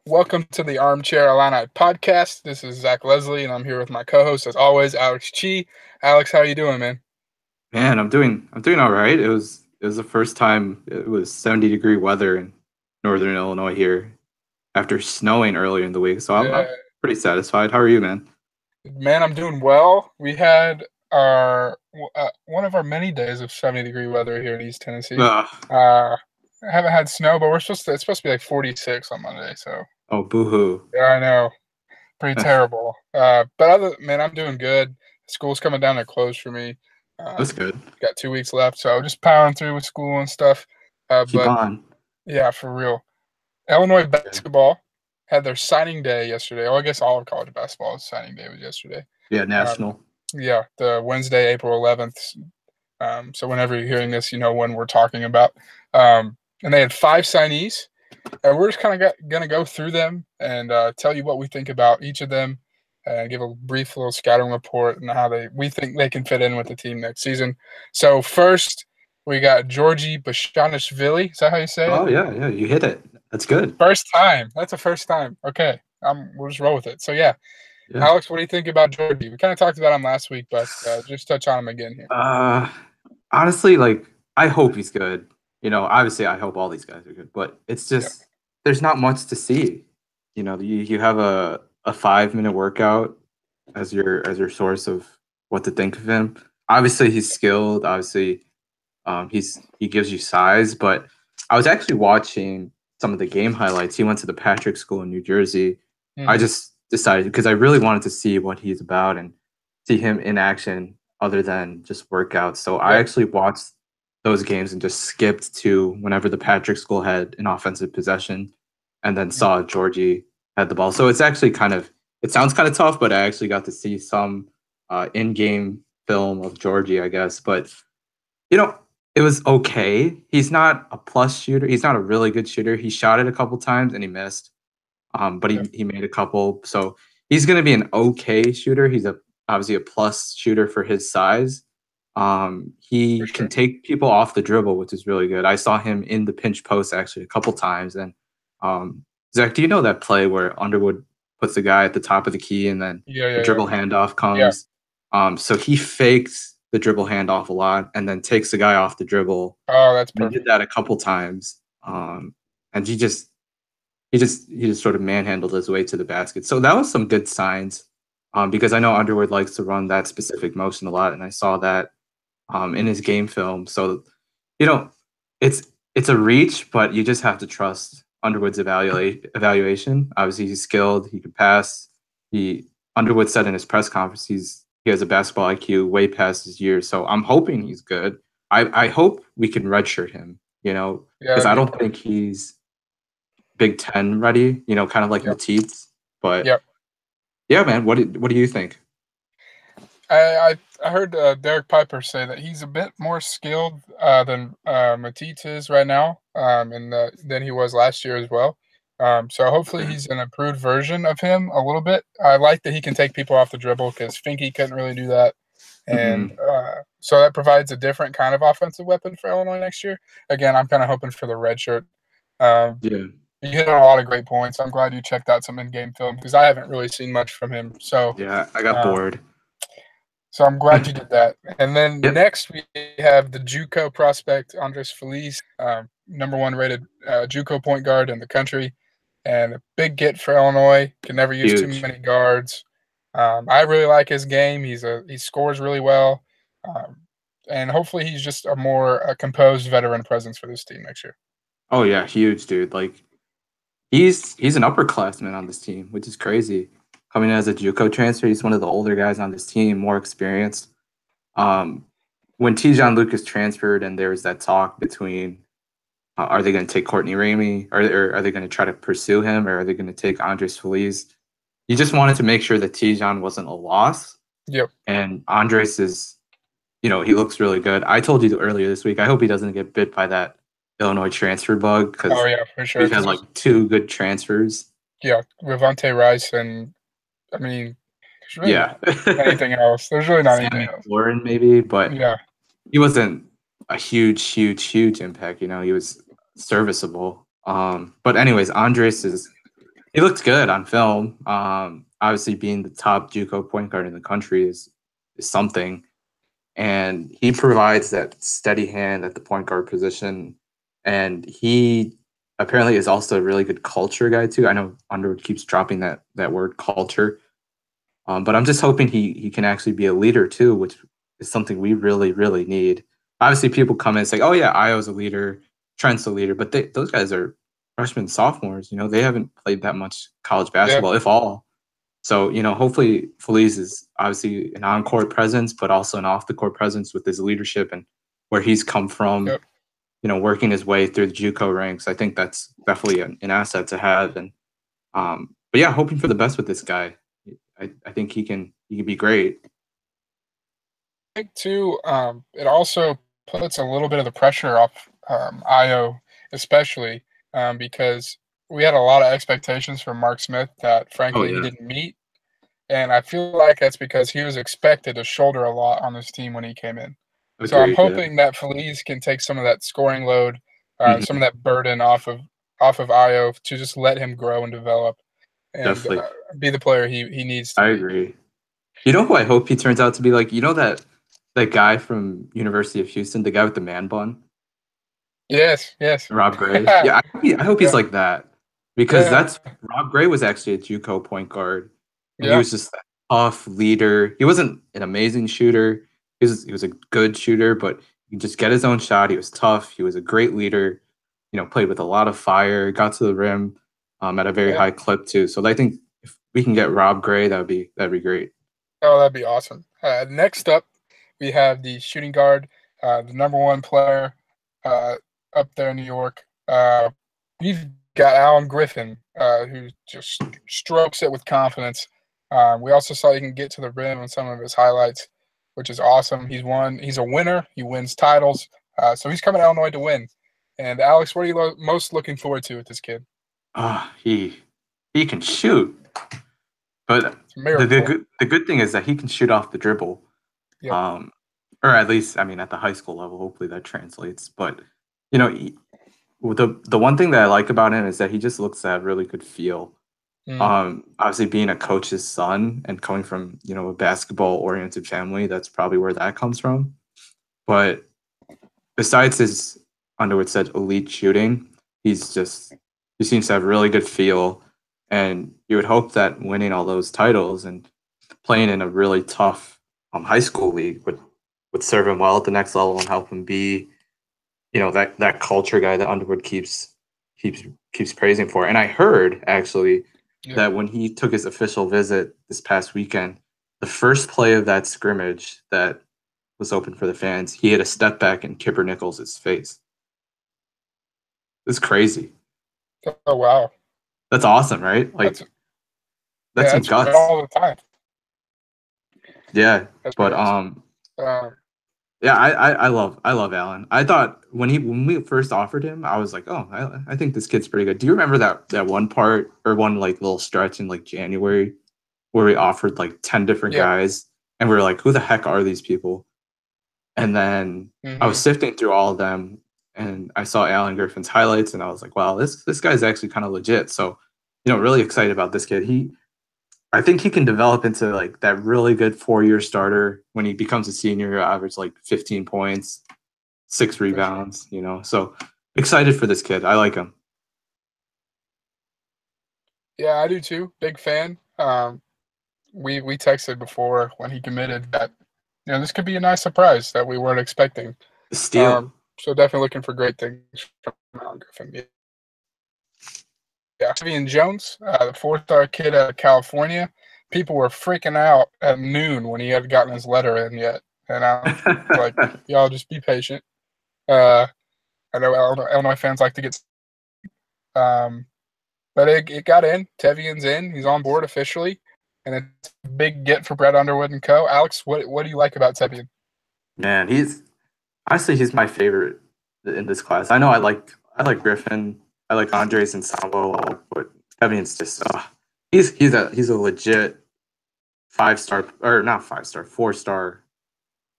Welcome to the Armchair Illini podcast. This is Zach Leslie, and I'm here with my co-host, as always, Alex Chi. Alex, how you doing, man? Man, I'm doing all right. It was the first time it was 70-degree weather in northern Illinois here after snowing earlier in the week. So I'm Yeah, pretty satisfied. How are you, man? man, I'm doing well. We had our one of our many days of 70-degree weather here in East Tennessee. Ugh. I haven't had snow, but it's supposed to be like 46 on Monday. So Oh, boo-hoo. yeah, I know, pretty terrible. Man, I'm doing good. School's coming down to close for me. That's Um, good. got 2 weeks left, so just powering through with school and stuff. Keep But on. yeah, for real. Illinois Yeah, basketball had their signing day yesterday. Oh, I guess all of college basketball's signing day was yesterday. yeah, Um, national. yeah, the Wednesday, April 11th. So whenever you're hearing this, you know when we're talking about. And they had five signees, and we're just kind of going to go through them and tell you what we think about each of them, and give a brief little scouting report and how we think they can fit in with the team next season. So first, we got Georgie Bashanishvili. Is that how you say it? Oh yeah, yeah, you hit it. That's good. First time. That's a first time. Okay. We'll just roll with it. So yeah, Yeah. Alex, what do you think about Georgie? We kind of talked about him last week, but just touch on him again here. Uh, Honestly, like I hope he's good. Obviously I hope all these guys are good, but it's Yeah. just there's not much to see. You have a 5-minute workout as your source of what to think of him. Obviously he's skilled, obviously he gives you size, but I was actually watching some of the game highlights. He went to the Patrick School in New Jersey. I Hmm. just decided because I really wanted to see what he's about and see him in action other than just workouts. So I Yep. actually watched those games and just skipped to whenever the Patrick School had an offensive possession and then Mhm. saw Georgie had the ball. So it's actually it sounds kind of tough, but I actually got to see some in-game film of Georgie, I guess. But you know, it was okay. He's not a plus shooter. He's not a really good shooter. He shot it a couple times and he missed. But Yep. he made a couple. So he's gonna be an okay shooter. He's obviously a plus shooter for his size. For He can sure. take people off the dribble, which is really good. I saw him in the pinch post actually a couple times. And Zach, do you know that play where Underwood puts the guy at the top of the key and then Yeah. the Yeah. Yeah. dribble handoff Yeah. comes? So he fakes the dribble handoff a lot and then takes the guy off the dribble. Oh, that's He did perfect. that a couple times. And he just sort of manhandled his way to the basket. So that was some good signs. Because I know Underwood likes to run that specific motion a lot, and I saw that in his game film. So, you know, it's it's a reach, but you just have to trust Underwood's evaluation. Obviously, he's skilled. He can pass. He Underwood said in his press conference he has a basketball IQ way past his years. So I'm hoping he's good. I hope we can redshirt him. Yeah, Because that'd I be don't think perfect. he's Big Ten ready. Kind of like Yep. Matisse. But Yep. yeah, man, what do you think? I heard Derek Piper say that he's a bit more skilled than Matisse is right now, and than he was last year as well. So hopefully Okay. he's an improved version of him a little bit. I like that he can take people off the dribble because Finke couldn't really do that, and Hmm. so that provides a different kind of offensive weapon for Illinois next year. Again, I'm kind of hoping for the red shirt. Um, Yeah. you hit on a lot of great points. I'm glad you checked out some in-game film because I haven't really seen much from him. Yeah, I got Uh, bored. so I'm glad you did that. And then Yep. next we have the JUCO prospect Andres Feliz, number one rated JUCO point guard in the country, and a big get for Illinois. Can never use too Huge. many guards. I really like his game. He scores really well, um, and hopefully he's just a composed veteran presence for this team next year. Oh yeah, huge, dude. Like he's an upperclassman on this team, which is crazy. Coming as a JUCO transfer, he's one of the older guys on this team, more experienced. Um, when Tijon Lucas transferred, and there was that talk between, are they going to take Courtney Ramey, or are they going to try to pursue him, or are they going to take Andres Feliz? You just wanted to make sure that Tijon wasn't a loss, Yep. and Andres is, he looks really good. I told you earlier this week, I hope he doesn't get bit by that Illinois transfer bug Oh because yeah, for sure. we've had Because like there's two good transfers. yeah, Revante Rice and I mean, there's really Yeah. not anything else. There's really not Sam anything else. McLaurin maybe, but Yeah. he wasn't a huge impact. He was serviceable. But anyways, Andres is He looked good on film. Obviously, being the top JUCO point guard in the country is something, and he provides that steady hand at the point guard position. And he apparently is also a really good culture guy too. I know Underwood keeps dropping that word culture, but I'm just hoping he can actually be a leader too, which is something we really need. Obviously, people come in and say, "Oh yeah, Io's a leader, Trent's a leader," but those guys are freshmen, sophomores. They haven't played that much college Yeah. basketball, if all. So hopefully Feliz is obviously an on-court presence, but also an off-the-court presence with his leadership and where he's come from. Yep. Working his way through the JUCO ranks. I think that's definitely an asset to have. And but yeah, hoping for the best with this guy. I think he can be great. I think too, it also puts a little bit of the pressure off Io, especially because we had a lot of expectations from Mark Smith that, Oh frankly, he yeah, didn't meet. And I feel like that's because he was expected to shoulder a lot on this team when he came in. So I'm agreed. Yeah, hoping that Feliz can take some of that scoring load, some of hmm that burden off of Io to just let him grow and develop and definitely. be the player he needs to I be. agree. You know who I hope he turns out to be like? That guy from University of Houston, the guy with the man bun. Yes, yes. Rob Gray. Yeah, I hope he's Yeah, like that because yeah, that's Rob Gray was actually a JUCO point guard, and he yeah, was just a tough leader. He wasn't an amazing shooter. He was a good shooter, but he could just get his own shot. He was tough. He was a great leader. Played with a lot of fire. Got to the rim at a very yeah. high clip too. So I think if we can get Rob Gray, that'd be great. Oh, that'd be awesome. Next up, we have the shooting guard, the number one player uh, up there in New York. We've got Alan Griffin, who just strokes it with confidence. We also saw he can get to the rim in some of his highlights, which is awesome. He's a winner. He wins titles. So he's coming to Illinois to win. And Alex, what are you most looking forward to with this kid? He can shoot, but It's a the miracle. good thing is that he can shoot off the dribble. Yep. um, or at least I mean at the high school level. Hopefully that translates. But you know, the one thing that I like about him is that he just looks to have really good feel. Mm, Obviously being a coach's son and coming from a basketball oriented family, that's probably where that comes from. But besides his Underwood said elite shooting, he seems to have really good feel, and you would hope that winning all those titles and playing in a really tough high school league would serve him well at the next level and help him be that culture guy that Underwood keeps keeps praising for. And I heard actually yeah. that when he took his official visit this past weekend, the first play of that scrimmage that was open for the fans, he had a step back in Kipper Nichols' face. It's crazy. Oh wow. That's awesome, right? That's Like that's Yeah, some that's guts. all the time. Yeah. That's But pretty awesome. Um, yeah, I love Allen. I thought when we first offered him, I was like, oh, I think this kid's pretty good. Do you remember that one part or one like little stretch in like January where we offered like 10 different yeah. guys and we were like, who the heck are these people? And then I was Mhm. sifting through all of them and I saw Alan Griffin's highlights and I was like, wow, this guy's actually kind of legit. So, really excited about this kid. I think he can develop into like that really good 4-year starter when he becomes a senior, he'll average like 15 points, six For sure. rebounds. So excited for this kid. I like him. Yeah, I do too. Big fan. We texted before when he committed that this could be a nice surprise that we weren't expecting. Steal. So definitely looking for great things from Alan Griffin. Yeah. Tavian Jones, the four-star kid out of California. People were freaking out at noon when he hadn't gotten his letter in yet, and I was like, "Y'all just be patient." Uh, I know Illinois fans like to get, um, but it got in. Tevian's in. He's on board officially, and it's a big get for Brett Underwood and co. Alex, what do you like about Tevian? Man, he's my favorite in this class. I know I like Griffin, I like Andres and Sambo, but Kevin's just he's a legit 5-star or not 5-star, 4-star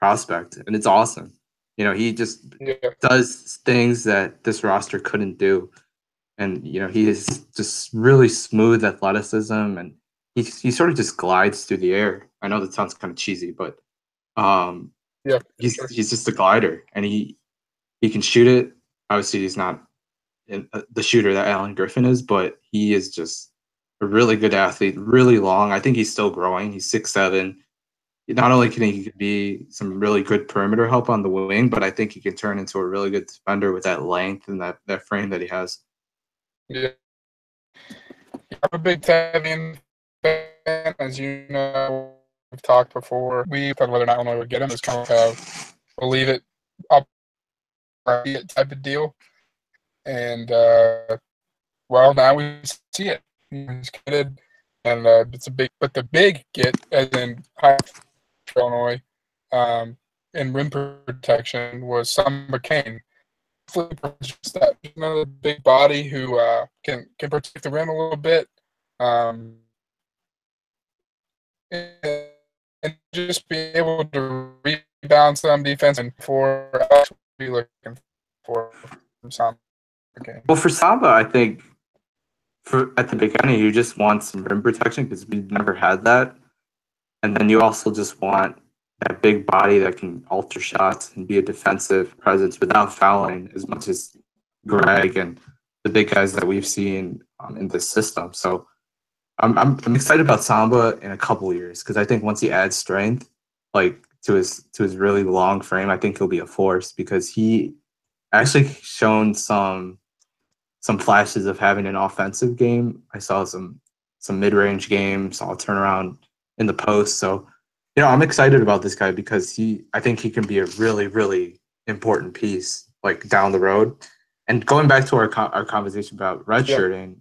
prospect, and it's awesome. He just Yeah, does things that this roster couldn't do. and he is just really smooth athleticism, and he sort of just glides through the air. I know that sounds kind of cheesy, but Yeah, he's sure. he's just a glider, and he can shoot it. Obviously, he's not the shooter that Alan Griffin is, but he is just a really good athlete, really long. I think he's still growing. He's 6'7". Not only can he be some really good perimeter help on the wing, but I think he can turn into a really good defender with that length and that frame that he has. Yeah. I'm a big Tavian fan, as you know. We've talked before. We talked whether or not Illinois would get him. It's kind of believe it, I'll it type of deal. And well, now we see it. He's committed, and it's a big. But the big get, as in high Illinois, in rim protection was Samba Kane. Just that another big body who can protect the rim a little bit, and just be able to rebound some defense and for us be looking for from Samba Kane. Well, for Samba, I think at the beginning you just want some rim protection because we've never had that, and then you also just want that big body that can alter shots and be a defensive presence without fouling as much as Greg and the big guys that we've seen in this system. So I'm excited about Samba in a couple years because I think once he adds strength, like to his really long frame, I think he'll be a force because he actually shown some flashes of having an offensive game. I saw some mid-range games, saw a turnaround in the post. So, I'm excited about this guy because I think he can be a really, really important piece like down the road. And going back to our conversation about redshirting,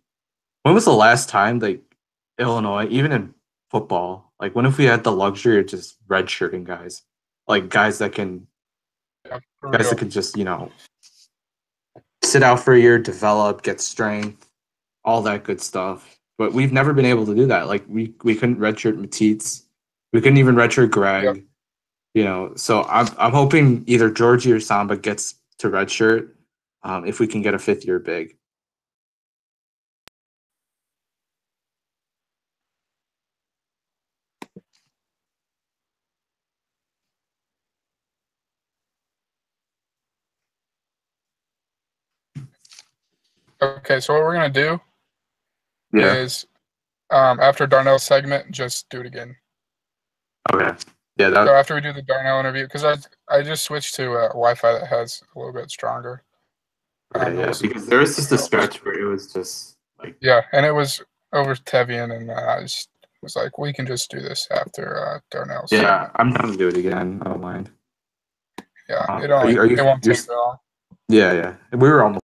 when was the last time like Illinois, even in football, like when if we had the luxury of just redshirting guys, like guys that can just sit out for a year, develop, get strength, all that good stuff. But we've never been able to do that. Like we couldn't redshirt Matisse. We couldn't even redshirt Greg. So I'm hoping either Georgie or Samba gets to redshirt if we can get a 5th-year big. Okay, so what we're gonna do is after Darnell's segment, just do it again. Okay. Yeah. So after we do the Darnell interview, because I just switched to Wi-Fi that has a little bit stronger. Okay, yeah, because there was just a stretch where it was just like and it was over Tevian, and I just was like, we can just do this after Darnell's. Yeah, I'm down to do it again. I don't mind. Yeah, it won't take long. Yeah. We were almost.